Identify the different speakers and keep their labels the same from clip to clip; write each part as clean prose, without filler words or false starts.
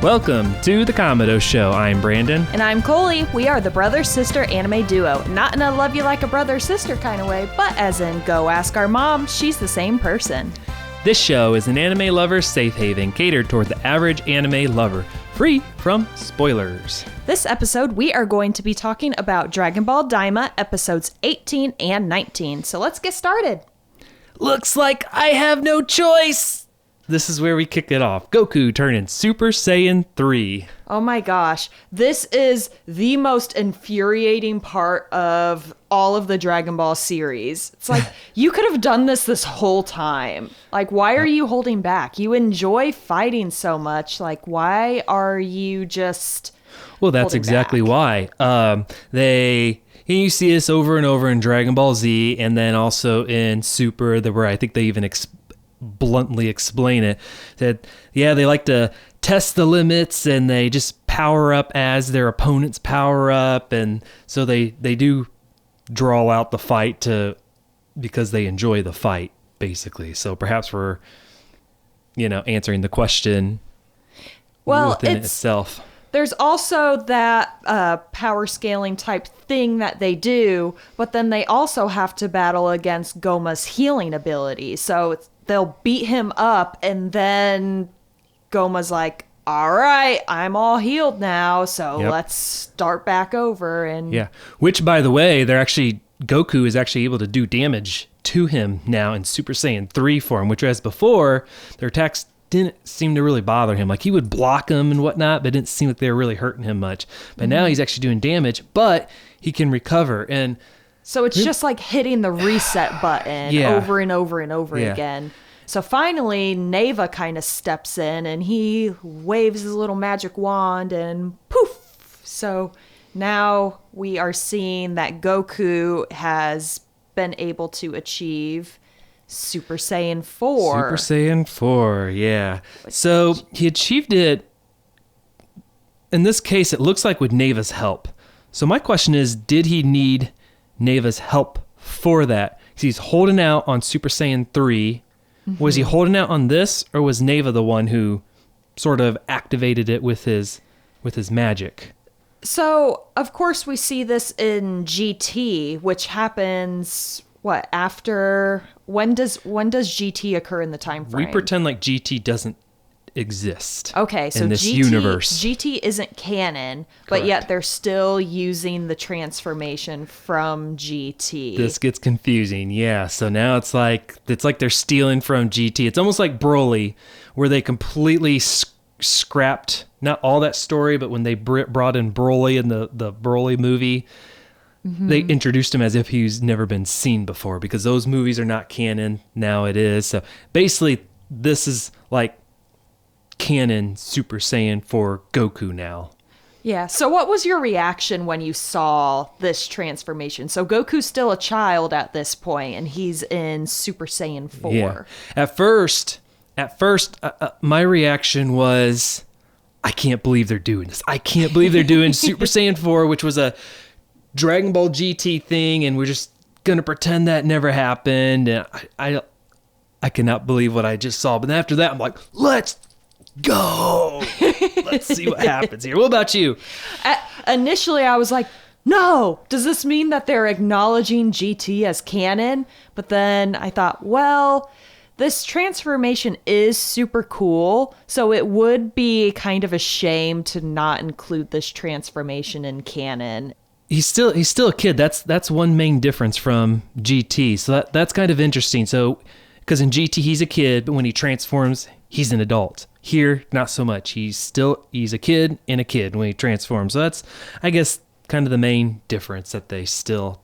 Speaker 1: Welcome to the Kamado Show. I'm Brandon.
Speaker 2: And I'm Coley. We are the brother-sister anime duo. Not in a love you like a brother-sister kind of way, but as in go ask our mom, she's the same person.
Speaker 1: This show is an anime lover's safe haven catered toward the average anime lover, free from spoilers.
Speaker 2: This episode, we are going to be talking about Dragon Ball Daima episodes 18 and 19. So let's get started.
Speaker 1: Looks like I have no choice. This is where we kick it off. Goku turning Super Saiyan 3.
Speaker 2: Oh my gosh. This is the most infuriating part of all of the Dragon Ball series. It's like, you could have done this whole time. Like, why are you holding back? You enjoy fighting so much. Like, why are you just
Speaker 1: Well, that's exactly why. You see this over and over in Dragon Ball Z and then also in Super, where I think they even bluntly explain it, that they like to test the limits and they just power up as their opponents power up, and so they do draw out the fight because they enjoy the fight, basically. So perhaps we're answering the question within itself.
Speaker 2: There's also that power scaling type thing that they do, but then they also have to battle against Goma's healing ability. So they'll beat him up, and then Goma's like, all right, I'm all healed now, so let's start back over. And
Speaker 1: which, by the way, Goku is actually able to do damage to him now in Super Saiyan 3 form, which as before, their attacks didn't seem to really bother him. Like, he would block them and whatnot, but it didn't seem like they were really hurting him much. But now he's actually doing damage, but he can recover. And
Speaker 2: so it's just like hitting the reset button over and over and over again. So finally, Neva kind of steps in and he waves his little magic wand and poof. So now we are seeing that Goku has been able to achieve Super Saiyan 4.
Speaker 1: Super Saiyan 4, yeah. So he achieved it, in this case, it looks like with Neva's help. So my question is, did he need Neva's help for that? Because he's holding out on Super Saiyan 3. Mm-hmm. Was he holding out on this, or was Neva the one who sort of activated it with his magic?
Speaker 2: So, of course, we see this in GT, which happens... after when does GT occur in the time frame?
Speaker 1: We pretend like GT doesn't exist.
Speaker 2: Okay, so
Speaker 1: in this universe.
Speaker 2: GT isn't canon, but yet they're still using the transformation from GT.
Speaker 1: This gets confusing. Yeah, so now it's like they're stealing from GT. It's almost like Broly, where they completely scrapped not all that story, but when they brought in Broly in the Broly movie, they introduced him as if he's never been seen before, because those movies are not canon. Now it is. So basically, this is like canon Super Saiyan for Goku now.
Speaker 2: Yeah. So what was your reaction when you saw this transformation? So Goku's still a child at this point, and he's in Super Saiyan 4.
Speaker 1: Yeah. At first, my reaction was, I can't believe they're doing this. I can't believe they're doing Super Saiyan 4, which was a Dragon Ball GT thing, and we're just gonna pretend that never happened. And I cannot believe what I just saw. But then after that, I'm like, let's go. Let's see what happens here. What about you?
Speaker 2: Initially, I was like, no, does this mean that they're acknowledging GT as canon? But then I thought, well, this transformation is super cool, so it would be kind of a shame to not include this transformation in canon.
Speaker 1: He's still a kid. That's one main difference from GT. So that's kind of interesting. So, because in GT he's a kid, but when he transforms, he's an adult. Here, not so much. He's a kid and a kid when he transforms. So that's, I guess, kind of the main difference that they still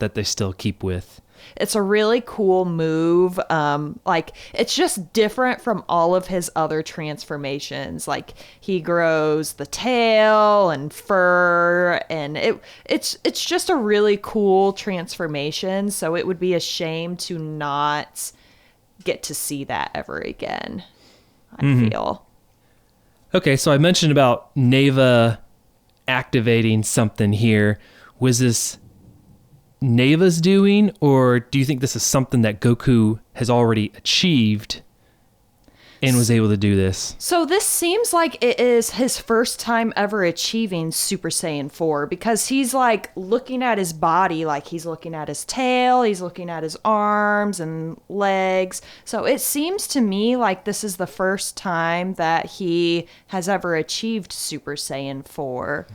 Speaker 1: keep with.
Speaker 2: It's a really cool move. It's just different from all of his other transformations. Like, he grows the tail and fur, and it's just a really cool transformation. So it would be a shame to not get to see that ever again, I feel.
Speaker 1: Okay, so I mentioned about Neva activating something here. Was this Neva's doing, or do you think this is something that Goku has already achieved and was able to do this.
Speaker 2: So this seems like it is his first time ever achieving Super Saiyan 4 because he's like looking at his body, like he's looking at his tail, he's looking at his arms and legs. So it seems to me like this is the first time that he has ever achieved Super Saiyan 4.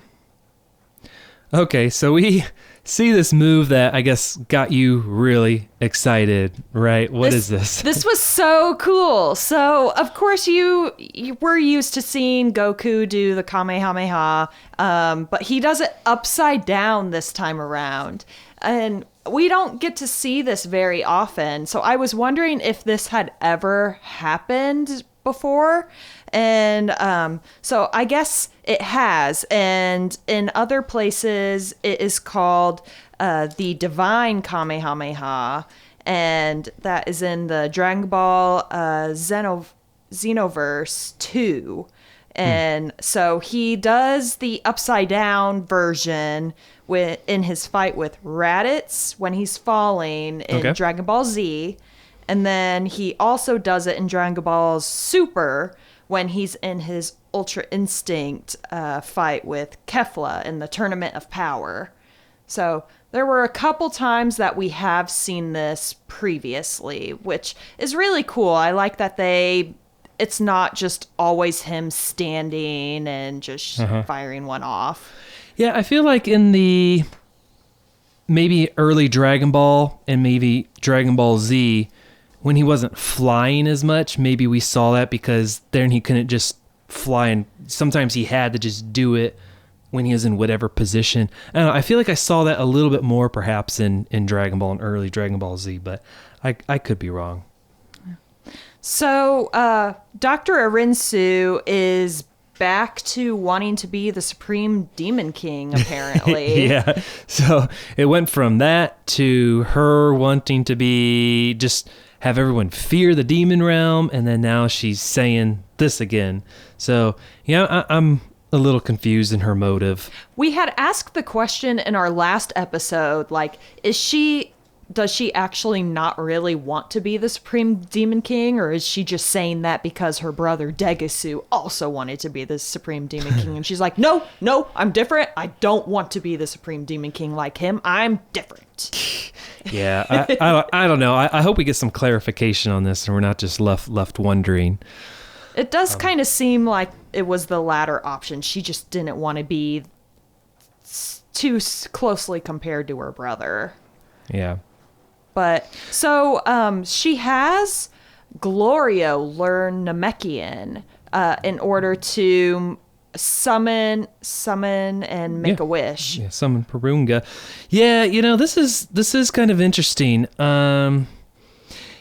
Speaker 1: Okay, so we see this move that I guess got you really excited, right? What is this?
Speaker 2: This was so cool. So, of course, you were used to seeing Goku do the Kamehameha, but he does it upside down this time around. And we don't get to see this very often. So I was wondering if this had ever happened before. And so I guess it has. And in other places, it is called the Divine Kamehameha. And that is in the Dragon Ball Xenoverse 2. And so he does the upside down version in his fight with Raditz when he's falling in Dragon Ball Z. And then he also does it in Dragon Ball Super when he's in his Ultra Instinct fight with Kefla in the Tournament of Power. So there were a couple times that we have seen this previously, which is really cool. I like that it's not just always him standing and just firing one off.
Speaker 1: Yeah, I feel like in the maybe early Dragon Ball and maybe Dragon Ball Z, when he wasn't flying as much, maybe we saw that because then he couldn't just fly, and sometimes he had to just do it when he was in whatever position. I don't know, I feel like I saw that a little bit more perhaps in Dragon Ball and early Dragon Ball Z, but I could be wrong.
Speaker 2: So Dr. Arinsu is back to wanting to be the Supreme Demon King, apparently.
Speaker 1: Yeah, so it went from that to her wanting to be just have everyone fear the demon realm, and then now she's saying this again. So, yeah, I'm a little confused in her motive.
Speaker 2: We had asked the question in our last episode, like, does she actually not really want to be the Supreme Demon King, or is she just saying that because her brother Degisu also wanted to be the Supreme Demon King? And she's like, no, I'm different. I don't want to be the Supreme Demon King like him. I'm different.
Speaker 1: Yeah, I don't know. I hope we get some clarification on this and we're not just left wondering.
Speaker 2: It does kind of seem like it was the latter option. She just didn't want to be too closely compared to her brother.
Speaker 1: Yeah.
Speaker 2: But so she has Glorio learn Namekian in order to summon and make a wish.
Speaker 1: Yeah, summon Purunga. Yeah, this is kind of interesting.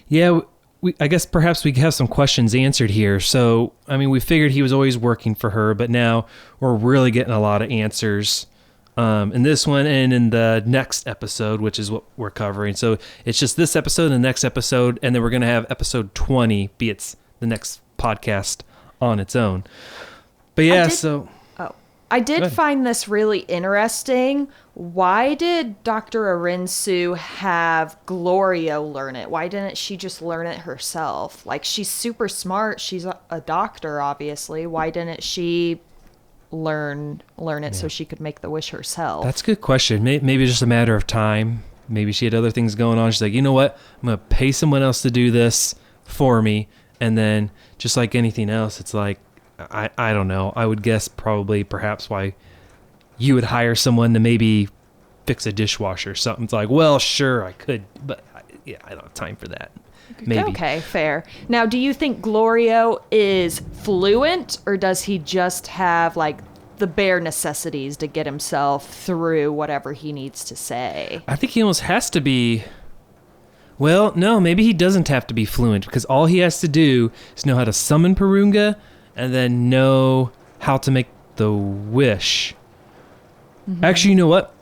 Speaker 1: Yeah, I guess perhaps we have some questions answered here. So, I mean, we figured he was always working for her, but now we're really getting a lot of answers in this one and in the next episode, which is what we're covering. So it's just this episode and the next episode, and then we're going to have episode 20 be the next podcast on its own. But yeah,
Speaker 2: I did find this really interesting. Why did Dr. Arinsu have Glorio learn it? Why didn't she just learn it herself? Like, she's super smart. She's a doctor, obviously. Why didn't she learn it so she could make the wish herself?
Speaker 1: That's a good question. Maybe just a matter of time. Maybe she had other things going on. She's like, you know what? I'm going to pay someone else to do this for me. And then just like anything else, it's like, I don't know. I would guess perhaps why you would hire someone to maybe fix a dishwasher or something. It's like, well, sure, I could, but I don't have time for that. Maybe.
Speaker 2: Okay, fair. Now, do you think Glorio is fluent, or does he just have like the bare necessities to get himself through whatever he needs to say?
Speaker 1: I think he almost has to be. Well, no, maybe he doesn't have to be fluent, because all he has to do is know how to summon Purunga and then know how to make the wish. Mm-hmm. Actually, you know what?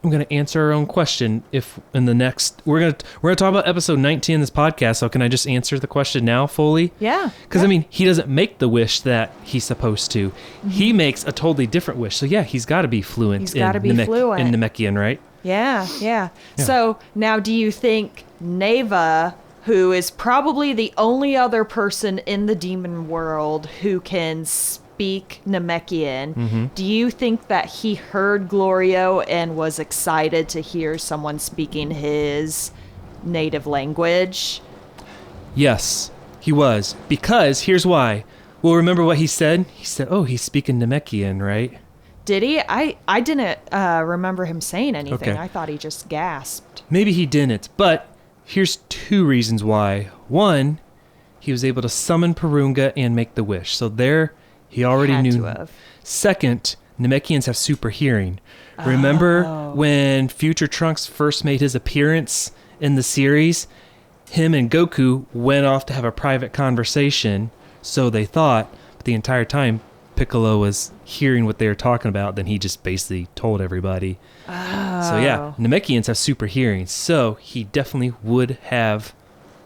Speaker 1: I'm going to answer our own question if in the next we're going to talk about episode 19 of this podcast. So can I just answer the question now fully?
Speaker 2: Yeah.
Speaker 1: Cuz I mean, he doesn't make the wish that he's supposed to. Mm-hmm. He makes a totally different wish. So yeah, he's got to be fluent in Namekian, right?
Speaker 2: Yeah. So now do you think Neva who is probably the only other person in the demon world who can speak Namekian, do you think that he heard Glorio and was excited to hear someone speaking his native language?
Speaker 1: Yes, he was. Because here's why. Well, remember what he said? He said, "Oh, he's speaking Namekian, right?"
Speaker 2: Did he? I didn't remember him saying anything.
Speaker 1: Okay.
Speaker 2: I thought he just gasped.
Speaker 1: Maybe he didn't, but here's 2 reasons why. One, he was able to summon Purunga and make the wish. So there, he already
Speaker 2: Had
Speaker 1: knew.
Speaker 2: to have.
Speaker 1: Second, Namekians have super hearing. Remember when Future Trunks first made his appearance in the series? Him and Goku went off to have a private conversation, so they thought, but the entire time Piccolo was hearing what they were talking about, then he just basically told everybody. So yeah, Namekians have super hearing, so he definitely would have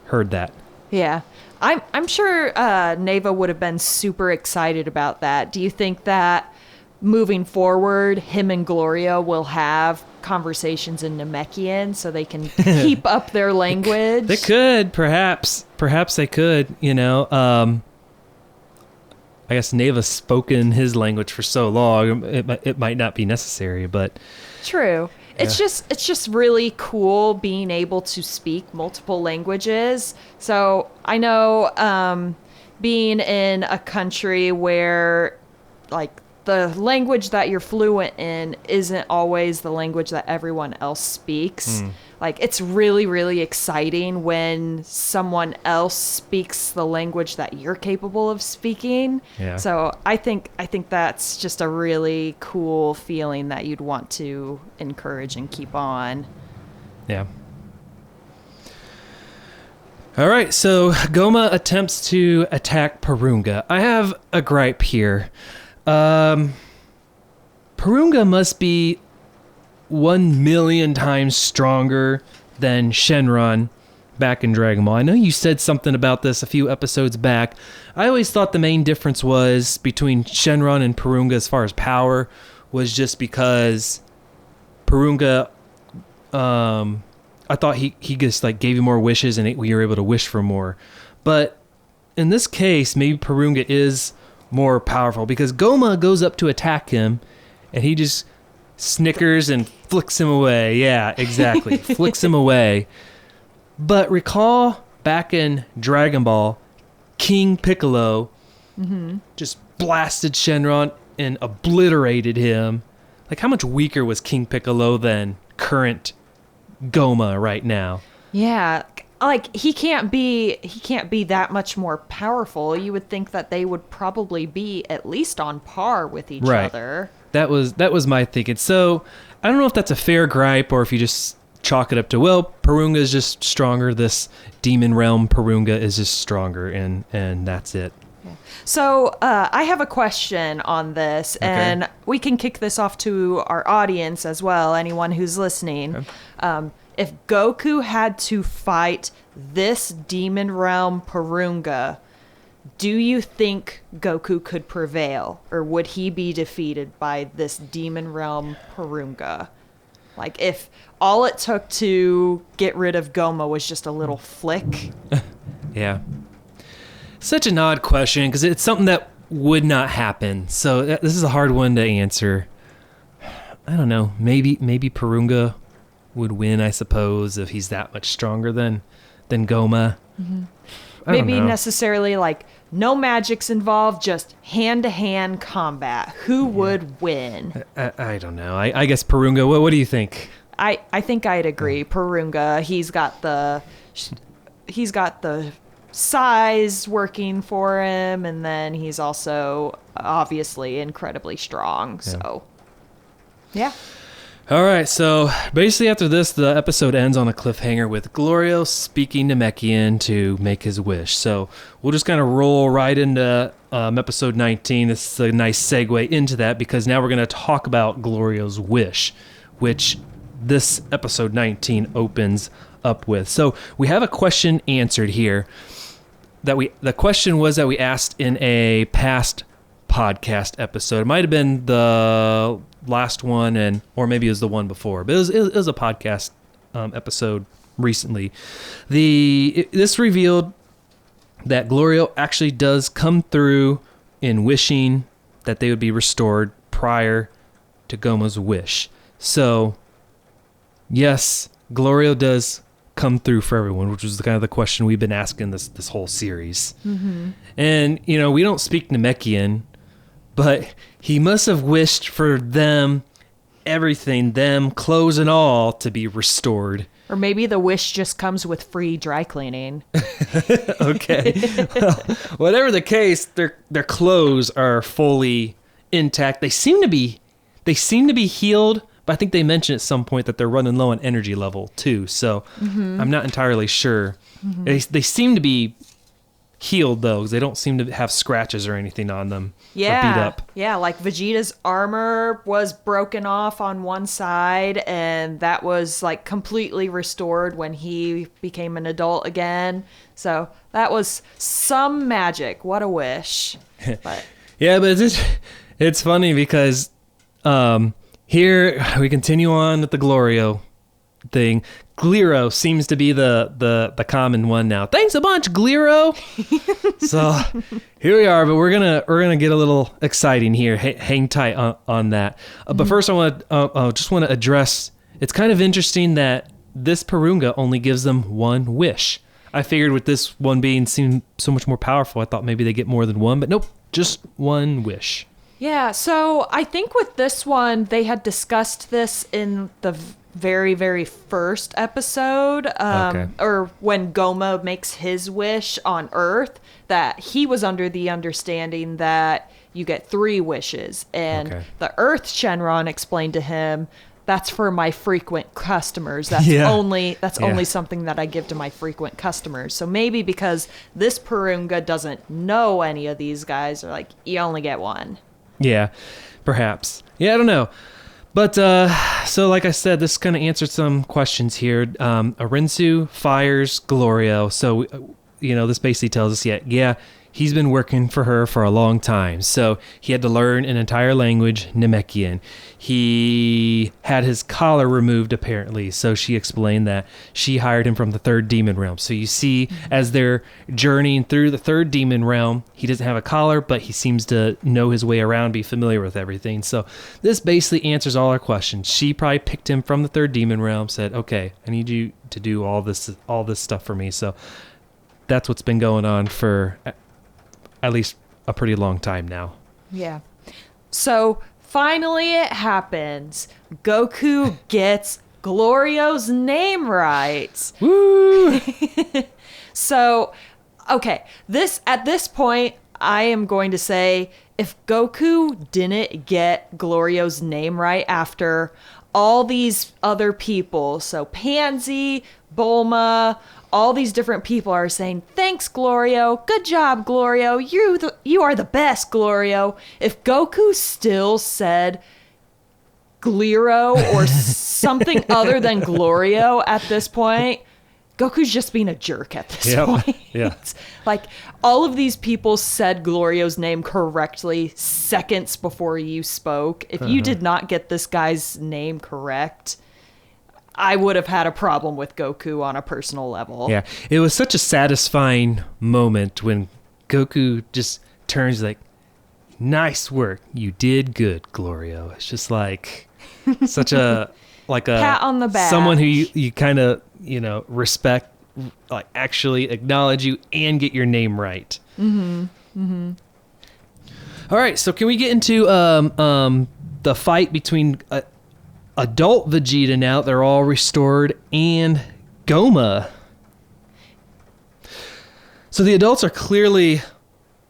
Speaker 1: heard that.
Speaker 2: Yeah. I'm sure Neva would have been super excited about that. Do you think that moving forward, him and Gloria will have conversations in Namekian so they can keep up their language?
Speaker 1: They could, perhaps they could, I guess Neva's spoken his language for so long, it might not be necessary, but
Speaker 2: True. It's just really cool being able to speak multiple languages. So I know being in a country where like the language that you're fluent in isn't always the language that everyone else speaks. Like it's really, really exciting when someone else speaks the language that you're capable of speaking.
Speaker 1: Yeah.
Speaker 2: So I think that's just a really cool feeling that you'd want to encourage and keep on.
Speaker 1: yeah. All right, so Goma attempts to attack Purunga. I have a gripe here. Purunga must be 1,000,000 times stronger than Shenron back in Dragon Ball. I know you said something about this a few episodes back. I always thought the main difference was between Shenron and Purunga as far as power was just because Purunga, I thought he just like gave you more wishes and you were able to wish for more. But in this case, maybe Purunga is more powerful because Goma goes up to attack him and he just snickers and flicks him away. Yeah, exactly. Flicks him away. But recall back in Dragon Ball, King Piccolo just blasted Shenron and obliterated him. Like, how much weaker was King Piccolo than current Goma right now?
Speaker 2: Yeah, like he can't be that much more powerful. You would think that they would probably be at least on par with each other.
Speaker 1: That was my thinking. So I don't know if that's a fair gripe or if you just chalk it up to, well, Purunga is just stronger. This demon realm Purunga is just stronger, and that's it.
Speaker 2: So I have a question on this, and we can kick this off to our audience as well, anyone who's listening.
Speaker 1: Okay.
Speaker 2: If Goku had to fight this demon realm Purunga, do you think Goku could prevail, or would he be defeated by this demon realm Purunga? Like, if all it took to get rid of Goma was just a little flick?
Speaker 1: Yeah. Such an odd question because it's something that would not happen. So this is a hard one to answer. I don't know. Maybe Purunga would win, I suppose, if he's that much stronger than Goma.
Speaker 2: Mm-hmm.
Speaker 1: Maybe
Speaker 2: necessarily like no magic's involved, just hand-to-hand combat. Who would win?
Speaker 1: I don't know. I guess Purunga. What do you think?
Speaker 2: I think I'd agree. Purunga, he's got the size working for him, and then he's also obviously incredibly strong. So, yeah.
Speaker 1: All right, so basically after this, the episode ends on a cliffhanger with Glorio speaking Namekian to make his wish. So we'll just kind of roll right into episode 19. This is a nice segue into that because now we're going to talk about Glorio's wish, which this episode 19 opens up with. So we have a question answered here. The question was that we asked in a past podcast episode. It might have been the last one, or maybe it was the one before, but it was a podcast episode recently. This revealed that Glorio actually does come through in wishing that they would be restored prior to Goma's wish. So, yes, Glorio does come through for everyone, which was kind of the question we've been asking this whole series. Mm-hmm. And, we don't speak Namekian, but he must have wished for them, everything, them, clothes and all, to be restored.
Speaker 2: Or maybe the wish just comes with free dry cleaning.
Speaker 1: Okay. Well, whatever the case, their clothes are fully intact. They seem to be healed, but I think they mentioned at some point that they're running low on energy level too. So I'm not entirely sure. They seem to be healed though, because they don't seem to have scratches or anything on them.
Speaker 2: Yeah,
Speaker 1: or beat up.
Speaker 2: Yeah, like Vegeta's armor was broken off on one side, and that was like completely restored when he became an adult again. So that was some magic. What a wish! But
Speaker 1: yeah, but it's funny because here we continue on with the Glorio thing. Gliro seems to be the common one now. Thanks a bunch, Gliro. So here we are, but we're gonna get a little exciting here. Hang tight on that. But first, I just want to address. It's kind of interesting that this Purunga only gives them one wish. I figured with this one being seemed so much more powerful, I thought maybe they get more than one, but nope, just one wish.
Speaker 2: Yeah, so I think with this one, they had discussed this in the very, very first episode, or when Goma makes his wish on Earth, that he was under the understanding that you get 3 wishes. And the Earth Shenron explained to him, that's for my frequent customers. That's only something that I give to my frequent customers. So maybe because this Purunga doesn't know any of these guys, they're like, you only get one.
Speaker 1: Yeah, perhaps. Yeah, I don't know. But, so like I said, this kind of answered some questions here. Arinsu fires Glorio. So, this basically tells us, he's been working for her for a long time. So he had to learn an entire language, Namekian. He had his collar removed, apparently. So she explained that she hired him from the 3rd demon realm. So you see, as they're journeying through the 3rd demon realm, he doesn't have a collar, but he seems to know his way around, be familiar with everything. So this basically answers all our questions. She probably picked him from the 3rd demon realm, said, okay, I need you to do all this stuff for me. So that's what's been going on for at least a pretty long time now.
Speaker 2: Yeah. So finally it happens. Goku gets Glorio's name right.
Speaker 1: Woo!
Speaker 2: So, okay, at this point, I am going to say if Goku didn't get Glorio's name right after all these other people, so Pansy, Bulma, all these different people are saying, thanks, Glorio. Good job, Glorio. You are the best, Glorio. If Goku still said Gliro or something other than Glorio at this point, Goku's just being a jerk at this point.
Speaker 1: Yeah.
Speaker 2: Like, all of these people said Glorio's name correctly seconds before you spoke. If you did not get this guy's name correct, I would have had a problem with Goku on a personal level.
Speaker 1: Yeah, it was such a satisfying moment when Goku just turns like, nice work, you did good, Glorio. It's just like such a
Speaker 2: pat on the back.
Speaker 1: Someone who you kind of respect, like actually acknowledge you and get your name right. All right, so can we get into the fight between adult Vegeta now? They're all restored, and Goma. So the adults are clearly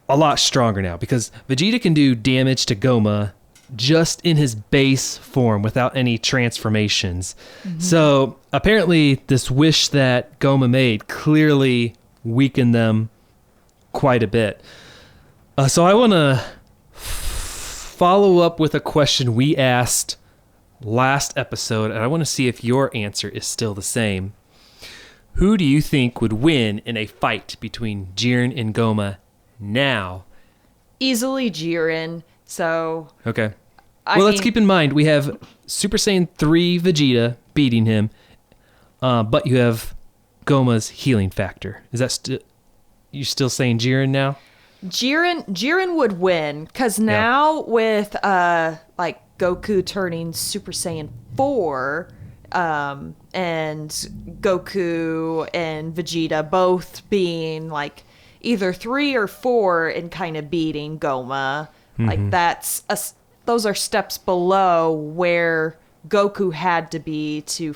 Speaker 1: a lot stronger now because Vegeta can do damage to Goma just in his base form without any transformations. So apparently this wish that Goma made clearly weakened them quite a bit. So I want to follow up with a question we asked last episode, and I want to see if your answer is still the same. Who do you think would win in a fight between Jiren and Goma now?
Speaker 2: Easily Jiren. So
Speaker 1: okay. Let's keep in mind we have Super Saiyan 3 Vegeta beating him, but you have Goma's healing factor? Is that you still saying Jiren now?
Speaker 2: Jiren would win because now with like Goku turning Super Saiyan 4, and Goku and Vegeta both being like either 3 or 4 and kind of beating Goma, like those are steps below where Goku had to be to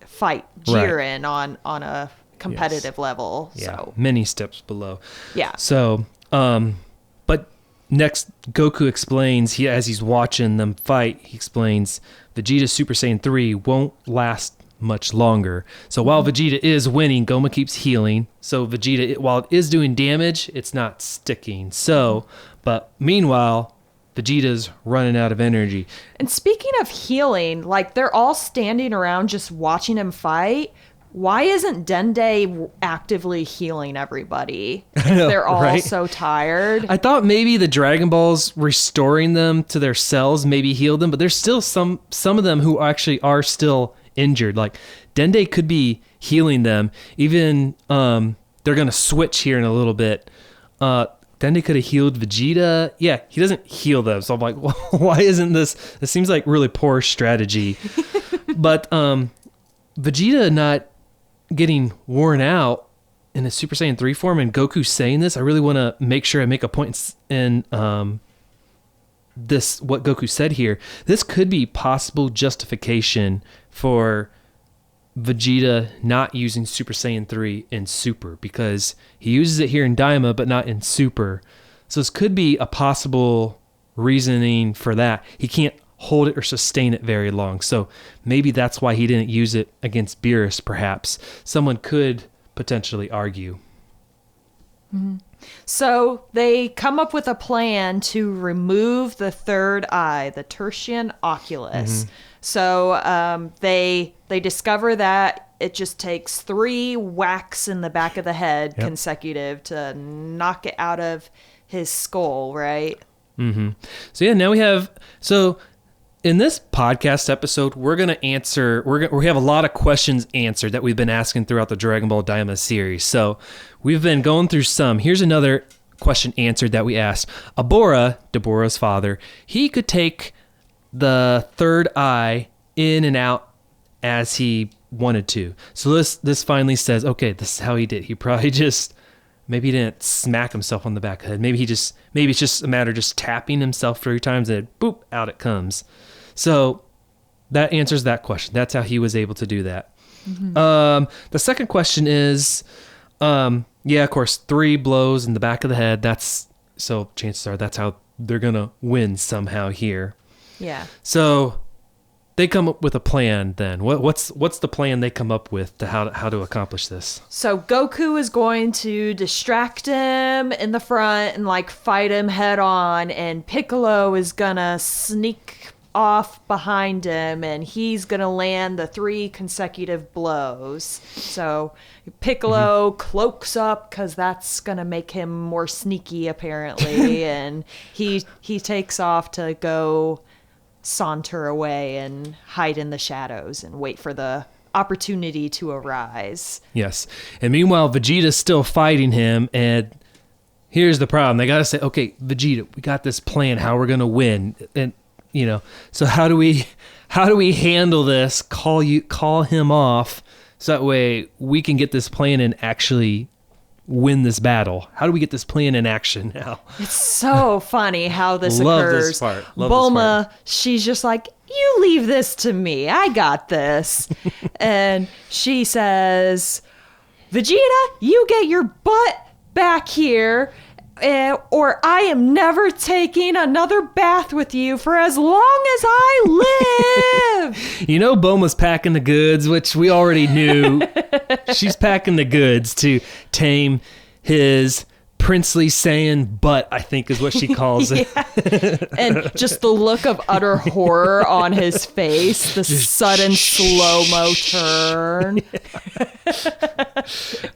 Speaker 2: fight Jiren on a competitive level.
Speaker 1: Yeah,
Speaker 2: so
Speaker 1: many steps below.
Speaker 2: Yeah.
Speaker 1: So, but next, Goku explains, as he's watching them fight, he explains Vegeta Super Saiyan 3 won't last much longer. So while Vegeta is winning, Goma keeps healing. So Vegeta, while it is doing damage, it's not sticking. So, but meanwhile, Vegeta's running out of energy.
Speaker 2: And speaking of healing, like they're all standing around just watching him fight. Why isn't Dende actively healing everybody? They're all so tired.
Speaker 1: I thought maybe the Dragon Balls restoring them to their cells maybe healed them, but there's still some of them who actually are still injured. Like Dende could be healing them. Even they're gonna switch here in a little bit. Dende could have healed Vegeta. Yeah, he doesn't heal them. So I'm like, well, why isn't this? It seems like really poor strategy. But Vegeta not getting worn out in a Super Saiyan 3 form, and Goku saying this, I really want to make sure I make a point in this, what Goku said here. This could be possible justification for Vegeta not using Super Saiyan 3 in Super, because he uses it here in Daima, but not in Super. So this could be a possible reasoning for that. He can't hold it or sustain it very long. So maybe that's why he didn't use it against Beerus, perhaps. Someone could potentially argue.
Speaker 2: Mm-hmm. So they come up with a plan to remove the third eye, the tertian oculus. So they discover that it just takes 3 whacks in the back of the head consecutive to knock it out of his skull, right?
Speaker 1: So yeah, now we have... So in this podcast episode, we're going to answer... We have a lot of questions answered that we've been asking throughout the Dragon Ball Daima series. So we've been going through some. Here's another question answered that we asked. Deborah's father, he could take the third eye in and out as he wanted to. So this finally says, okay, this is how he did. He probably just... Maybe he didn't smack himself on the back of the head. Maybe it's just a matter of just tapping himself 3 times and boop, out it comes. So that answers that question. That's how he was able to do that. The second question is, of course, 3 blows in the back of the head. So chances are that's how they're going to win somehow here.
Speaker 2: Yeah.
Speaker 1: So they come up with a plan then. What's the plan they come up with to how to accomplish this?
Speaker 2: So Goku is going to distract him in the front and like fight him head on, and Piccolo is gonna sneak off behind him and he's gonna land the 3 consecutive blows. So Piccolo cloaks up because that's gonna make him more sneaky apparently, and he takes off to go saunter away and hide in the shadows and wait for the opportunity to arise. Yes.
Speaker 1: And meanwhile, Vegeta's still fighting him, and here's the problem. They got to say, okay, Vegeta, we got this plan how we're going to win. And, so how do we handle this? Call him off so that way we can get this plan and actually win this battle. How do we get this plan in action now?
Speaker 2: It's so funny how this
Speaker 1: Love
Speaker 2: occurs.
Speaker 1: This part.
Speaker 2: Bulma, she's just like, you leave this to me. I got this. And she says, Vegeta, you get your butt back here, or I am never taking another bath with you for as long as I live.
Speaker 1: Bulma's packing the goods, which we already knew. She's packing the goods to tame his princely Saiyan butt, I think is what she calls it.
Speaker 2: And just the look of utter horror on his face, the sudden slow-mo turn.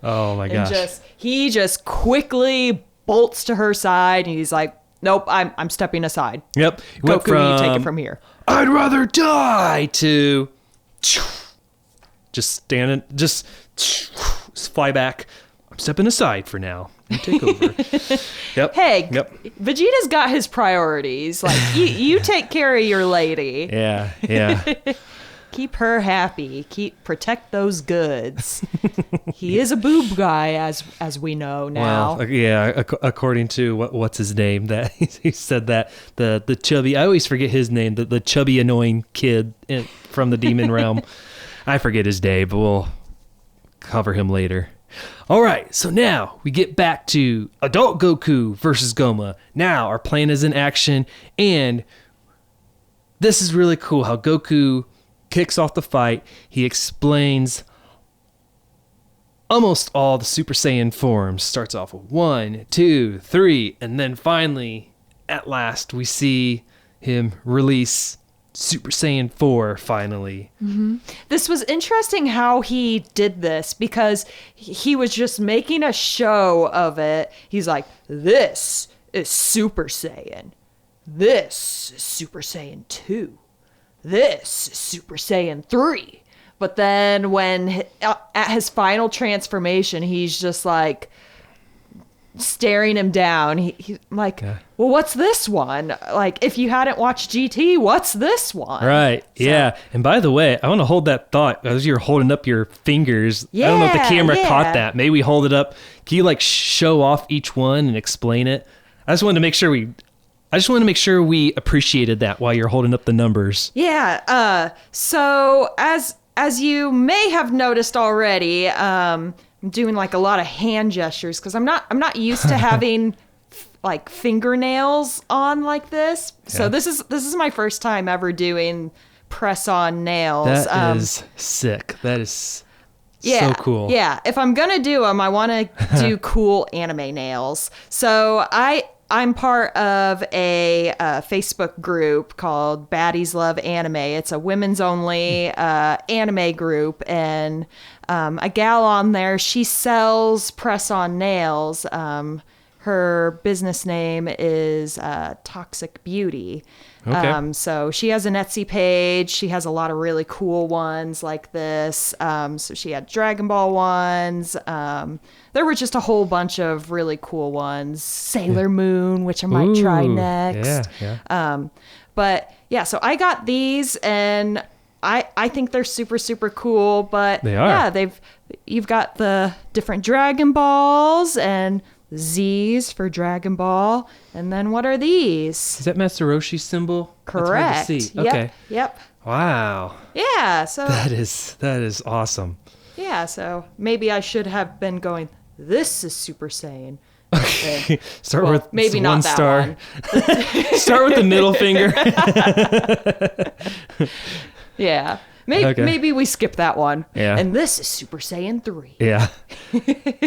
Speaker 1: Oh my gosh.
Speaker 2: And he just quickly bolts to her side, and he's like, nope, I'm stepping aside.
Speaker 1: Yep.
Speaker 2: Goku, you take it from here.
Speaker 1: I'd rather die to just standing, just fly back. I'm stepping aside for now. You take over. Yep.
Speaker 2: Hey,
Speaker 1: Yep.
Speaker 2: Vegeta's got his priorities. Like, you take care of your lady.
Speaker 1: Yeah. Yeah.
Speaker 2: Keep her happy. Protect those goods. He is a boob guy, as we know now.
Speaker 1: Well, yeah. According to what's his name, that he said that the chubby. I always forget his name. The chubby annoying kid from the demon realm. I forget his name, but we'll cover him later. All right, so now we get back to Adult Goku versus Goma. Now our plan is in action, and this is really cool how Goku kicks off the fight. He explains almost all the Super Saiyan forms. Starts off with 1, 2, 3, and then finally, at last, we see him release Super Saiyan 4 finally.
Speaker 2: Mm-hmm. This was interesting how he did this because he was just making a show of it. He's like, this is Super Saiyan. This is Super Saiyan 2. This is Super Saiyan 3. But then when at his final transformation, he's just like staring him down. He's like, well, what's this one? Like, if you hadn't watched GT, what's this one?
Speaker 1: Right. So, yeah. And by the way, I want to hold that thought as you're holding up your fingers.
Speaker 2: Yeah,
Speaker 1: I don't know if the camera caught that. Maybe we hold it up. Can you like show off each one and explain it? I just wanted to make sure we appreciated that while you're holding up the numbers.
Speaker 2: Yeah. So as you may have noticed already, I'm doing like a lot of hand gestures because I'm not used to having like fingernails on like this. Yeah. So this is my first time ever doing press on nails.
Speaker 1: That is sick. That is so cool.
Speaker 2: Yeah. If I'm gonna do them, I want to do cool anime nails. So I'm part of a Facebook group called Baddies Love Anime. It's a women's only anime group, and a gal on there, she sells press-on nails. Her business name is Toxic Beauty.
Speaker 1: Okay.
Speaker 2: So she has an Etsy page. She has a lot of really cool ones like this. So she had Dragon Ball ones. There were just a whole bunch of really cool ones. Sailor Moon, which I might try next.
Speaker 1: Yeah.
Speaker 2: But yeah, so I got these, and I think they're super, super cool. But
Speaker 1: they are.
Speaker 2: Yeah, you've got the different Dragon Balls and Z's for Dragon Ball. And then what are these?
Speaker 1: Is that Master Roshi's symbol?
Speaker 2: Correct.
Speaker 1: That's hard to see. Okay.
Speaker 2: Yep.
Speaker 1: Wow.
Speaker 2: Yeah. So
Speaker 1: that is awesome.
Speaker 2: Yeah. So maybe I should have been going, this is Super Saiyan.
Speaker 1: Okay. Start with
Speaker 2: maybe
Speaker 1: one
Speaker 2: not that
Speaker 1: star.
Speaker 2: One.
Speaker 1: Start with the middle finger.
Speaker 2: Yeah. Maybe we skip that one.
Speaker 1: Yeah.
Speaker 2: And this is Super Saiyan 3.
Speaker 1: Yeah.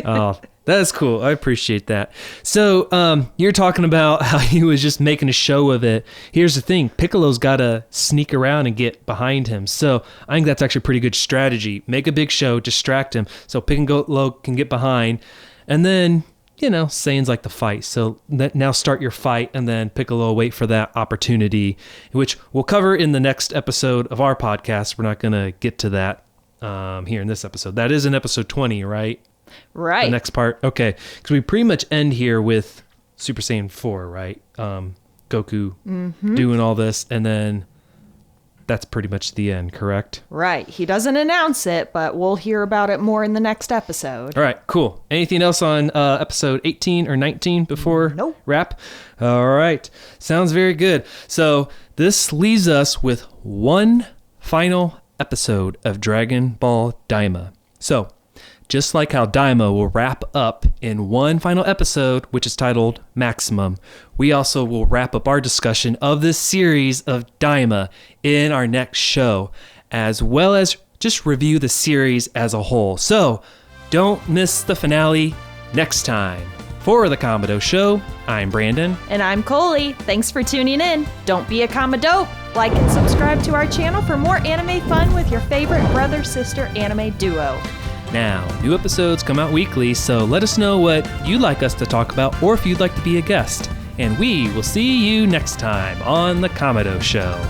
Speaker 1: Oh, that's cool. I appreciate that. So, you're talking about how he was just making a show of it. Here's the thing. Piccolo's got to sneak around and get behind him. So, I think that's actually a pretty good strategy. Make a big show, distract him, so Piccolo can get behind. And then, Saiyan's like the fight. So, now start your fight, and then Piccolo wait for that opportunity, which we'll cover in the next episode of our podcast. We're not going to get to that here in this episode. That is in episode 20, right?
Speaker 2: Right.
Speaker 1: The next part. Okay. Because we pretty much end here with Super Saiyan 4, right? Goku doing all this, and then that's pretty much the end, correct?
Speaker 2: Right. He doesn't announce it, but we'll hear about it more in the next episode.
Speaker 1: All right, cool. Anything else on episode 18 or 19 before wrap? All right. Sounds very good. So this leaves us with one final episode of Dragon Ball Daima. So, just like how Daima will wrap up in one final episode, which is titled Maximum, we also will wrap up our discussion of this series of Daima in our next show, as well as just review the series as a whole. So, don't miss the finale next time. For the Kamado Show, I'm Brandon.
Speaker 2: And I'm Coley. Thanks for tuning in. Don't be a Kamado. Like and subscribe to our channel for more anime fun with your favorite brother-sister anime duo.
Speaker 1: Now, new episodes come out weekly, so let us know what you'd like us to talk about or if you'd like to be a guest. And we will see you next time on The Kamado Show.